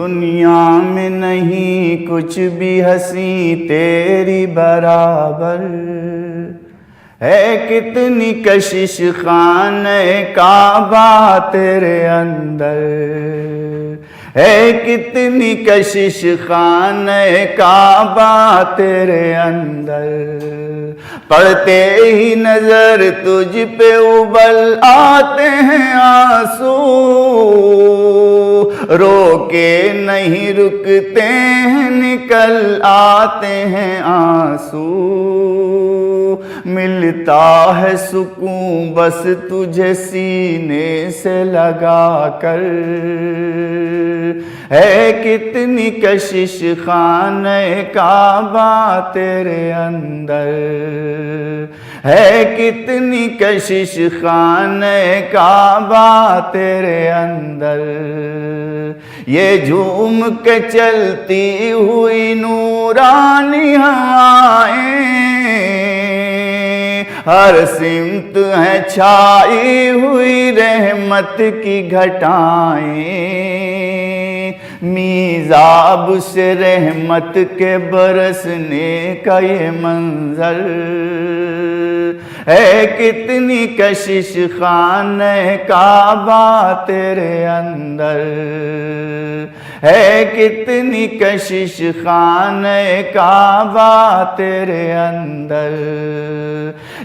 दुनिया में नहीं कुछ भी हंसी तेरी बराबर है। कितनी कशिश खाने काबा तेरे अंदर है। कितनी कशिश खाने काबा तेरे अंदर। पढ़ते ही नजर तुझ पे उबल आते हैं आंसू। रोके नहीं रुकते हैं निकल आते हैं आंसू। मिलता है सुकून बस तुझे सीने से लगा कर है। कितनी कशिश खाने काबा तेरे अंदर है। कितनी कशिश खाने काबा तेरे अंदर। ये झूम के चलती हुई नूरानी हवाएं हर सिमत है छाई हुई रहमत की घटाएं। मीज़ाब से रहमत के बरसने का ये मंजर है। कितनी कशिश खाने काबा तेरे अंदर है। कितनी कशिश खाने काबा तेरे अंदर।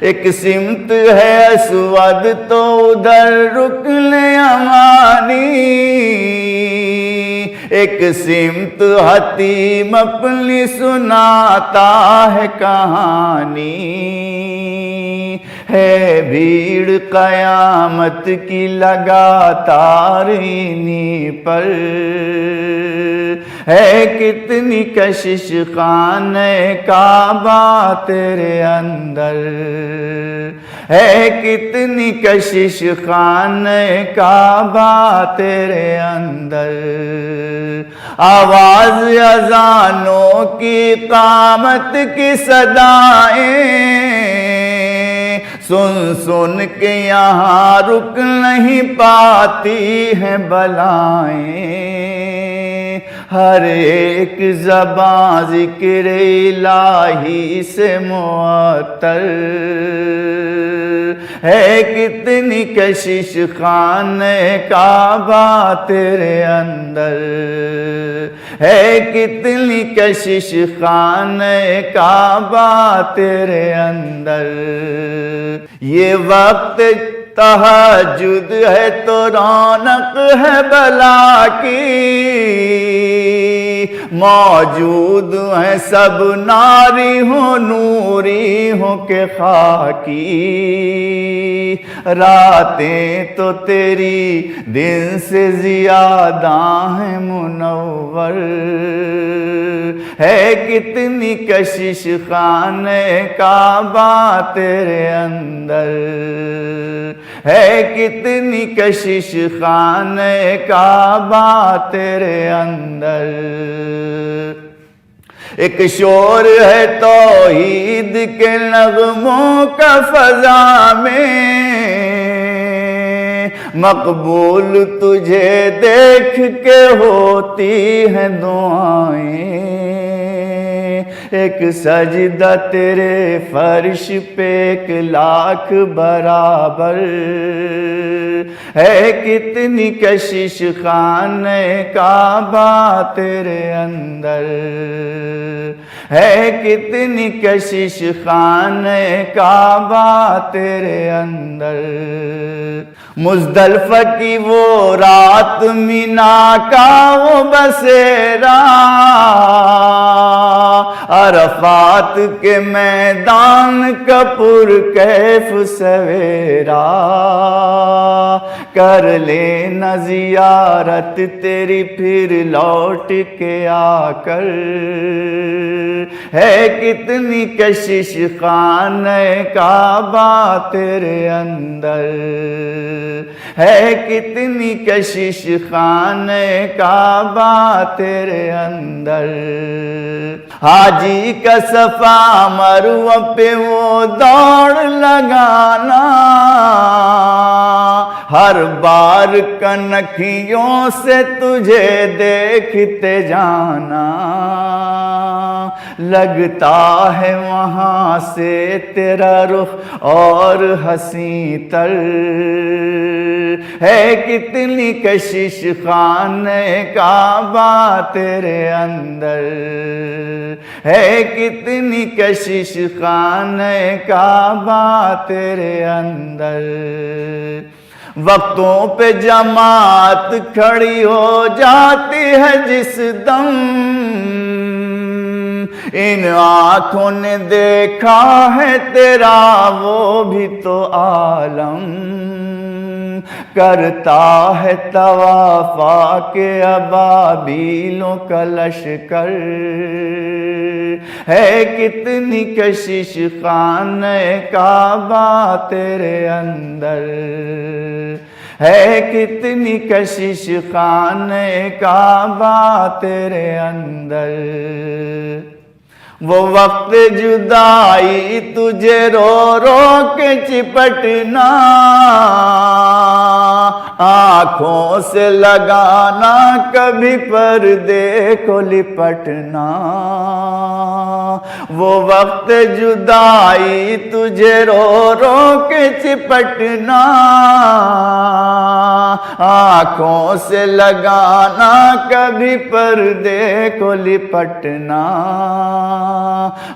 एक सिमत है अस्वद तो उधर रुकने अमानी। एक सिमत हतीम अपनी सुनाता है कहानी। है भीड़ कयामत की लगातार इन्हीं पर है। कितनी कशिश खाने काबा तेरे अंदर है। कितनी कशिश खाने काबा तेरे अंदर। आवाज अजानों की कामत की सदाएं सुन सुन के यहाँ रुक नहीं पाती हैं बलाएं। हर एक ज़बां ज़िक्र इलाही से मुअत्तर है। कितनी कशिश खाने काबा तेरे अंदर है। कितनी कशिश खाने काबा तेरे अंदर। ये वक्त तहज्जुद है तो रौनक है भला की। मौजूद है सब नारी हो नूरी हो के खाकी। रातें तो तेरी दिन से ज्यादा है मुनव्वर है। कितनी कशिश खाने काबा तेरे अंदर है। कितनी कशिश खाने काबा तेरे अंदर। एक शोर है तौहीद के नगमों का फजा में। मकबूल तुझे देख के होती हैं दुआएं। एक सजदा तेरे फर्श पे 1,00,000 बराबर है। कितनी कशिश खाने काबा तेरे अंदर है। कितनी कशिश खाने काबा तेरे अंदर। मुज़दलिफ़ा की वो रात मीना का वो बसेरा। अरफात के मैदान का पुरकैफ सवेरा। कर लेना ज़ियारत तेरी फिर लौट के आकर है। कितनी कशिश खाने काबा तेरे अंदर है। कितनी कशिश खाने काबा तेरे अंदर। हाजी का सफा मरवा पे वो दौड़ लगाना। हर बार कनखियों से तुझे देखते जाना, लगता है वहाँ से तेरा रुख और हंसी तर है। कितनी कशिश खाने काबा तेरे अंदर है, कितनी कशिश खाने काबा तेरे अंदर। वक्तों पे जमात खड़ी हो जाती है जिस दम, इन आँखों ने देखा है तेरा वो भी तो आलम, करता है तवाफा के अबाबीलों का लश्कर है। कितनी कशिश खाने काबा तेरे अंदर है, कितनी कशिश खाने काबा तेरे अंदर। वो वक्त जुदाई तुझे रो रो के चिपटना, आँखों से लगाना कभी पर्दे को लिपटना। वो वक्त जुदाई तुझे रो रो के चिपटना, आँखों से लगाना कभी पर्दे को लिपटना।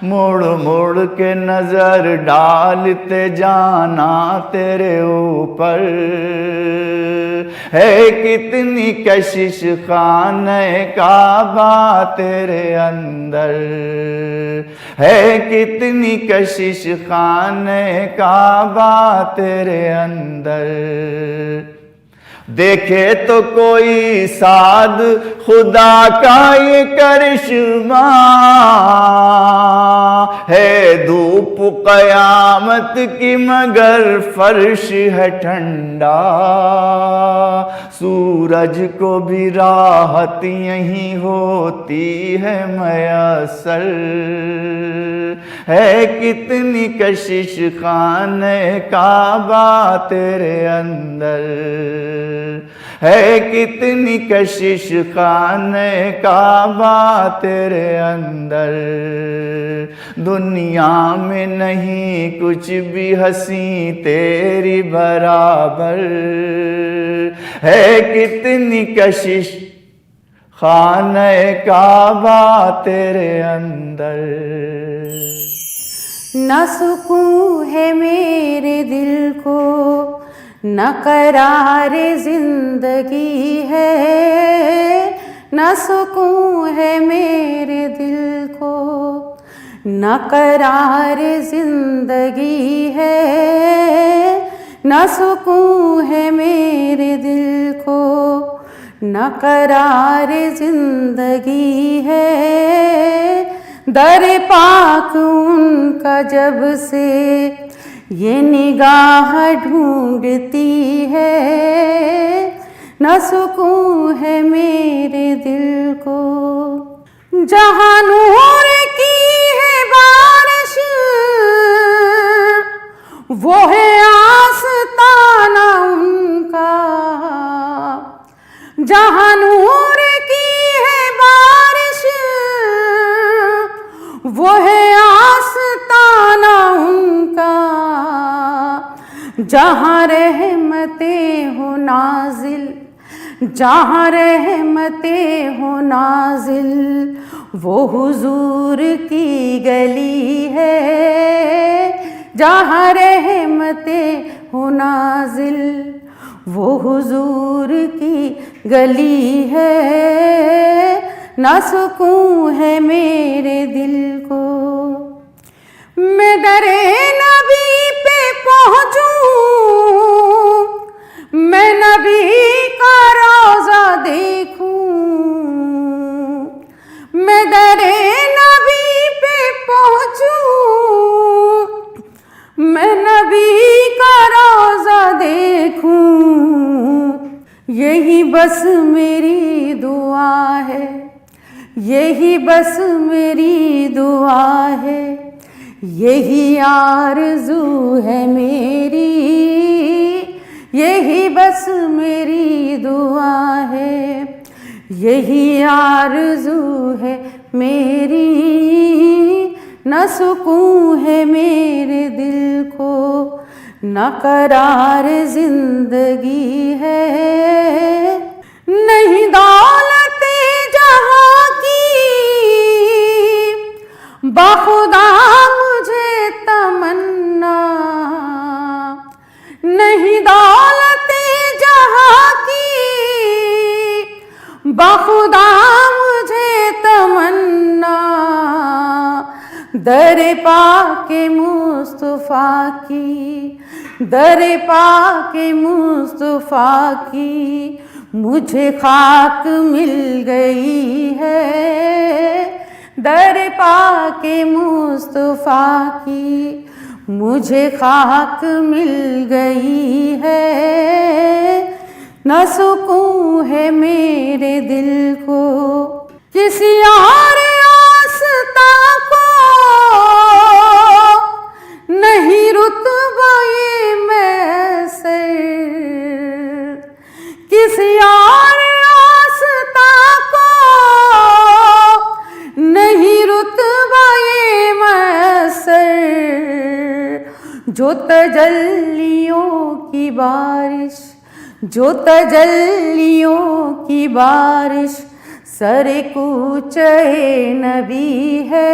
मुड़ मुड़ के नजर डालते जाना तेरे ऊपर है, कितनी कशिश खाने काबा तेरे अंदर है, कितनी कशिश खाने काबा तेरे अंदर। देखे तो कोई साद खुदा का ये करिश्मा है, धूप कयामत की मगर फर्श है ठंडा। सूरज को भी राहत यही होती है मयसर है, कितनी कशिश खाने काबा तेरे अंदर है, कितनी कशिश खाने काबा तेरे अंदर। दुनिया में नहीं कुछ भी हंसी तेरी बराबर है, कितनी कशिश खाने काबा तेरे अंदर। न सुकून है मेरे दिल को, न करार जिंदगी है, न सुकून है मेरे दिल को, न करार जिंदगी है, न सुकून है मेरे दिल को, न करार जिंदगी है। दर पाक उनका जब से ये निगाह ढूंढती है, न सुकून है मेरे दिल को। जहाँ नूर की है बारिश वो है आस्ताना उनका, जहाँ नूर की है बारिश वो है आस्ताना उनका। जहाँ रहमतें हो नाजिल, जहाँ रहमतें हो नाजिल वो हुजूर की गली है। जहाँ रहमतें हो नाजिल वो हुजूर की गली है, ना सुकून है मेरे दिल को। मैं दरे नबी पे पहुँचूं, मैं नबी का रोज़ा देखूं, मैं दरे नबी पे पहुँचूं, मैं नबी का रोज़ा देखूं। यही बस मेरी दुआ है, यही बस मेरी दुआ है, यही आरज़ू है मेरी, यही बस मेरी दुआ है, यही आरज़ू है मेरी, न सुकून है मेरे दिल को, न करार जिंदगी है। नहीं दौलते जहाँ की बाखुदा मुझे तमन्ना, नहीं दौलते जहाँ की बाखुदा मुझे तमन्ना, दर पाके मुस्तफ़ा की, दर पाके मुस्तफ़ा की मुझे खाक मिल गई है, दर पाके मुस्तफ़ा की मुझे खाक मिल गई है। न सुकून है मेरे दिल को किसी और आस्था को, नहीं रुतबा ये मैसर, किसी और आस्था को नहीं रुतबा ये मैसर, जो तजल्लियों की बारिश, जो तजल्लियों की बारिश सरे कूचे नबी है,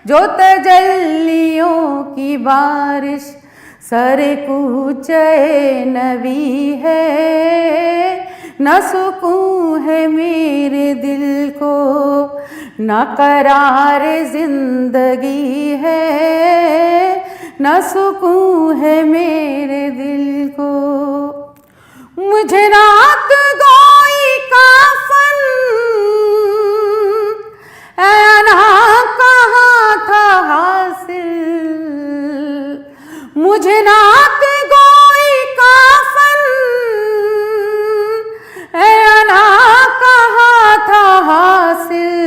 जो तजल्लियों की बारिश सरे कूचे नबी है। न सुकून है मेरे दिल को, न करार जिंदगी है, न सुकून है मेरे दिल को। मुझे रात गोई का फन ऐना कहाँ था हासिल, मुझे रात गोई का फन ऐना कहाँ था हासिल,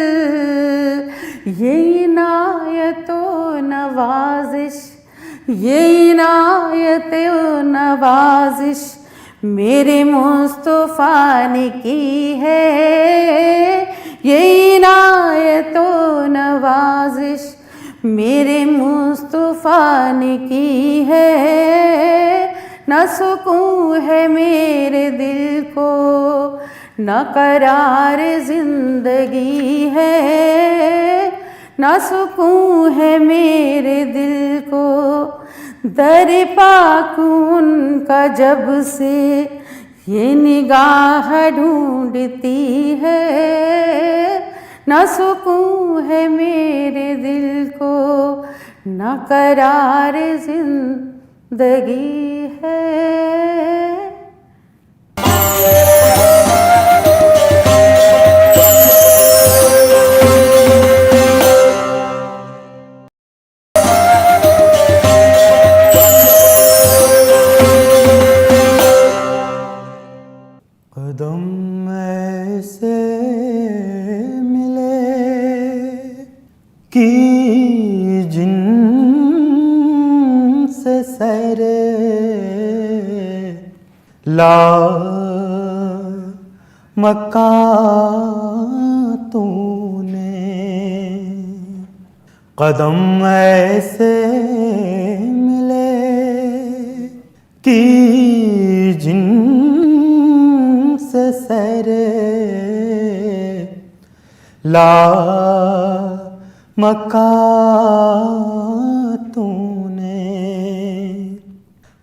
ये इनायत व नवाजिश, ये इनायत व नवाजिश मेरे मुस्तफ़ा ने की है, ये इनायत व नवाजिश मेरे मुस्तफ़ा ने की है। न सुकून है मेरे दिल को, न करार जिंदगी है, न सुकून है मेरे दिल को। दर पाक उनका जब से ये निगाह ढूंढती है, न सुकून है मेरे दिल को, न करार जिंदगी है। कदम ऐसे मिले कि जिनसे सैरे ला मक्का तूने, कदम ऐसे मिले कि जिनसे सैरे ला मक्का तूने,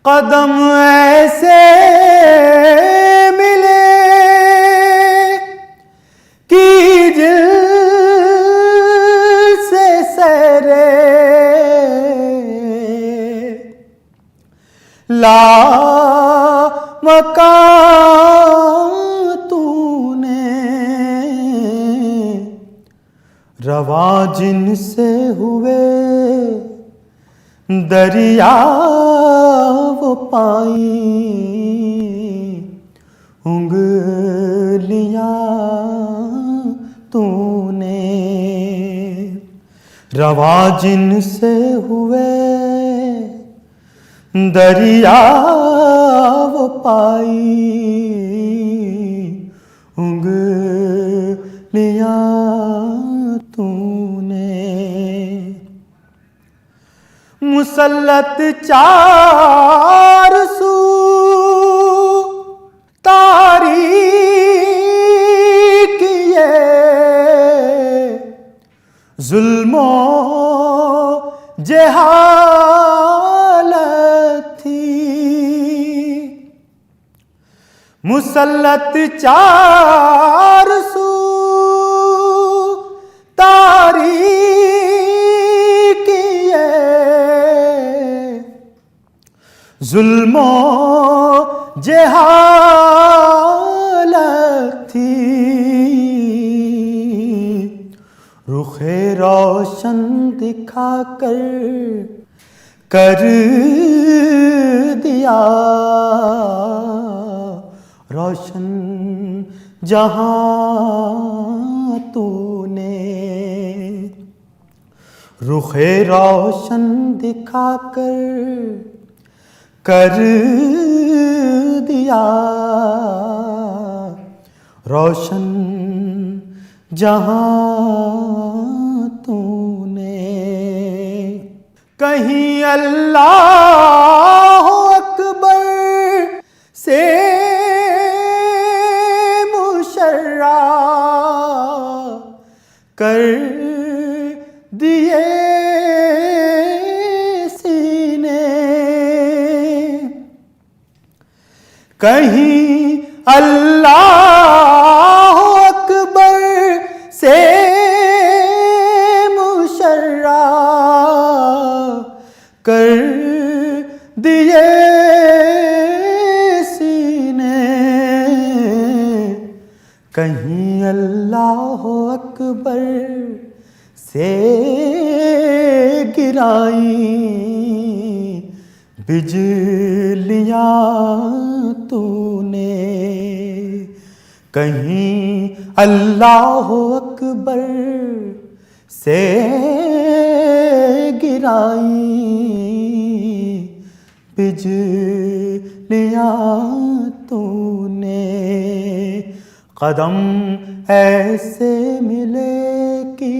कदम ऐसे मिले कि जिनसे सैरे ला मक्का तूने, रवा जिनसे हुए दरिया वो पाई उंगलियां तूने, रवा जिनसे हुए दरिया पाई उंगलियां तूने। मुसल्लत चार सू तारीक ये जुल्मो जहालत थी। मुसल्लत चार सू तारीक ये जुल्मो जहालत थी। रुखे रोशन दिखाकर कर दिया रोशन जहां तूने। रुखे रोशन दिखाकर कर दिया रोशन जहां तूने। कहीं अल्लाह अकबर से मुशर्रा कर दिए सीने। कहीं अल्लाह अकबर से मुशर्रा कर दिए सीने। कहीं अल्लाह अकबर से गिराई बिजलियां तूने। कहीं अल्लाह अकबर से गिराई बिजलियां तूने। कदम ऐसे मिले कि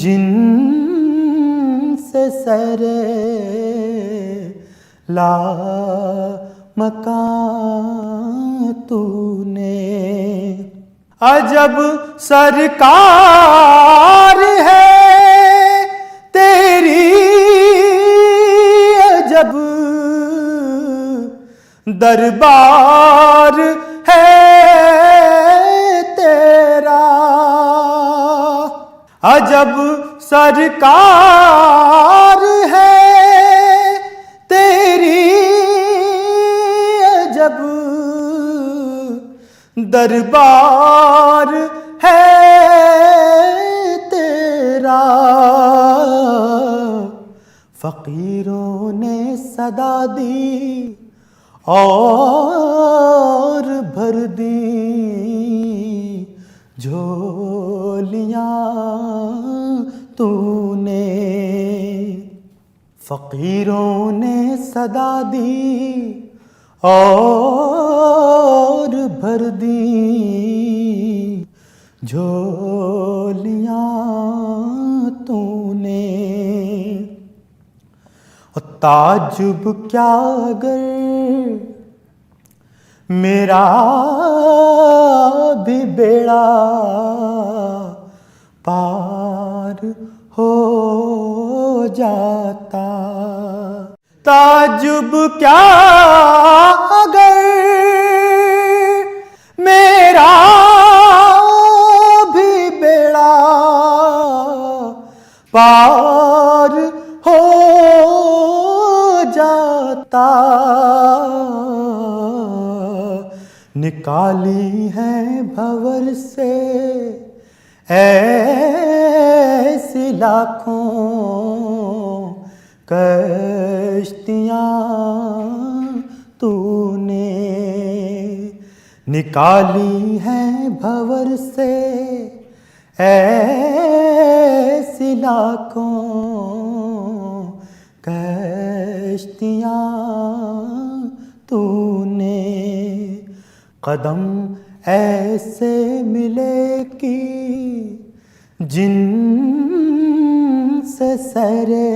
जिनसे सरे ला मकान तूने। अजब सरकार है तेरी अजब दरबार है तेरा। अजब सरकार है तेरी अजब दरबार है तेरा। फकीरों ने सदा दी और भर दी झोलियां तूने। फकीरों ने सदा दी और भर दी झोलियां तूने। और ताजुब क्या अगर मेरा भी बेड़ा पार हो जाता। ताजुब क्या अगर मेरा भी बेड़ा पार हो जाता। निकाली है भंवर से ऐसी लाखों कश्तियाँ तूने। निकाली है भंवर से ऐसी लाखों कश्तियाँ तूने। कदम ऐसे मिले कि जिनसे सरे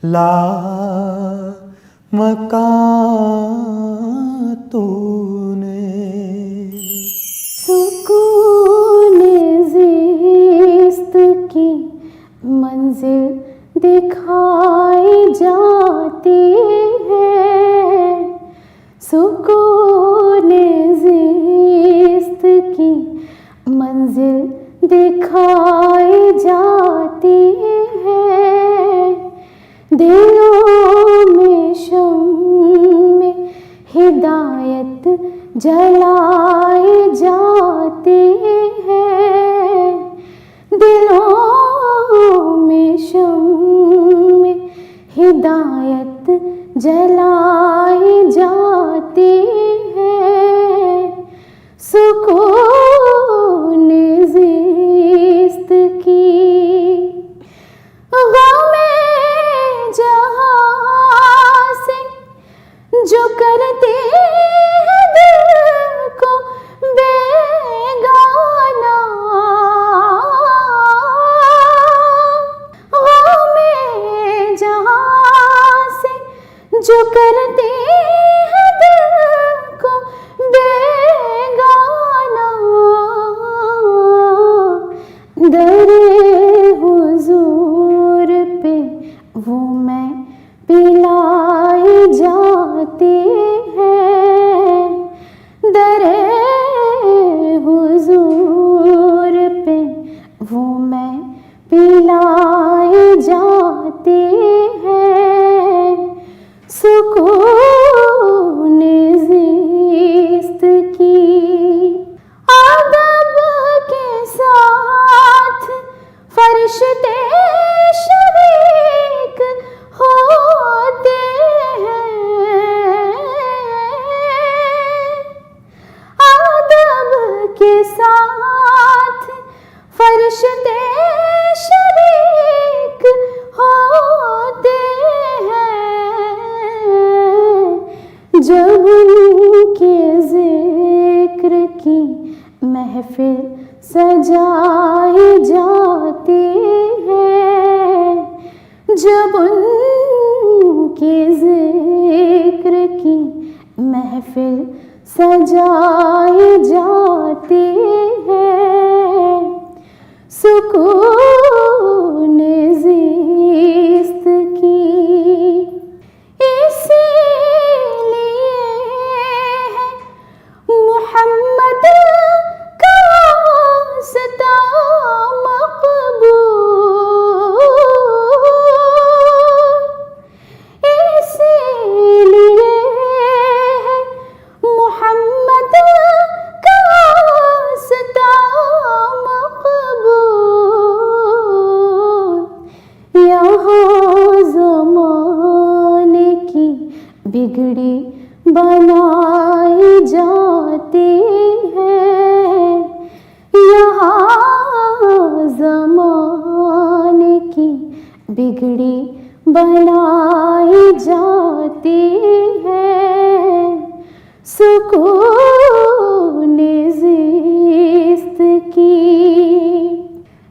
ला मकान तूने। सुकून ज़िस्त की मंजिल दिखाई जाती है, सुकून ज़िस्त की मंजिल दिखाई जाती है। दिलों में शम्मे हिदायत जलाई जाती है, दिलों में शम्मे हिदायत जलाई जाती है। सुकून ज़िस्त की ग़मे जहाँ से जो करते हैं दिल को बेगाना, ग़मे जहाँ से जो करते हैं दिल को बेगाना, दरे हुजूर पे वो मैं पिलाई जाती है, दरे हुजूर पे वो मैं पिलाई जाती है। सुकून ज़िस्त की अदब के साथ फरिश्ते शरीक होते हैं, अदब के साथ फरिश्ते शरीक होते हैं। जब उनके ज़िक्र की महफिल सजाई जाती है, जब उनके ज़िक्र की महफिल सजाई जाती है। सुकून ज़िस्त की इसीलिए है मुहम्मद का वास्ता मक़बूल, इसीलिए है मुहम्मद का वास्ता मक़बूल। यहाँ ज़माने की बिगड़ी बनाई जाती है, यहाँ ज़माने की बिगड़ी बनाई जाती है। सुकून ज़िस्त की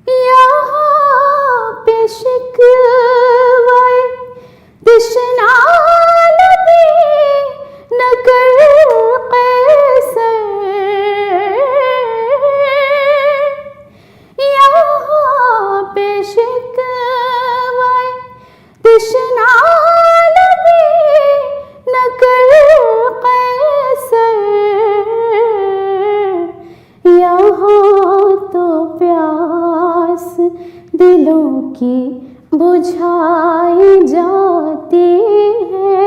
यहाँ पे शिकवाए तिश्ना नबी न कर कैसर, यहाँ पे शिकवाए तिश्ना नबी न कर कैसर, यहाँ तो प्यास दिलों की बुझाई जाती है,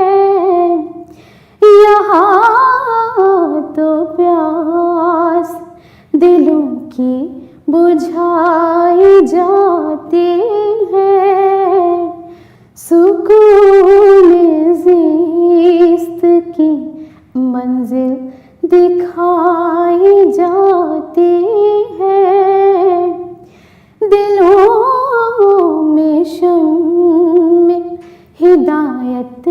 यहाँ तो प्यास दिलों की बुझाई जाती है। सुकून ज़िस्त की मंजिल दिखाई जाती है, दिलों में शम्मे हिदायत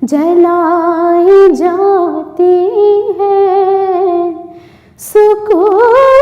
जलाई जाती सुकून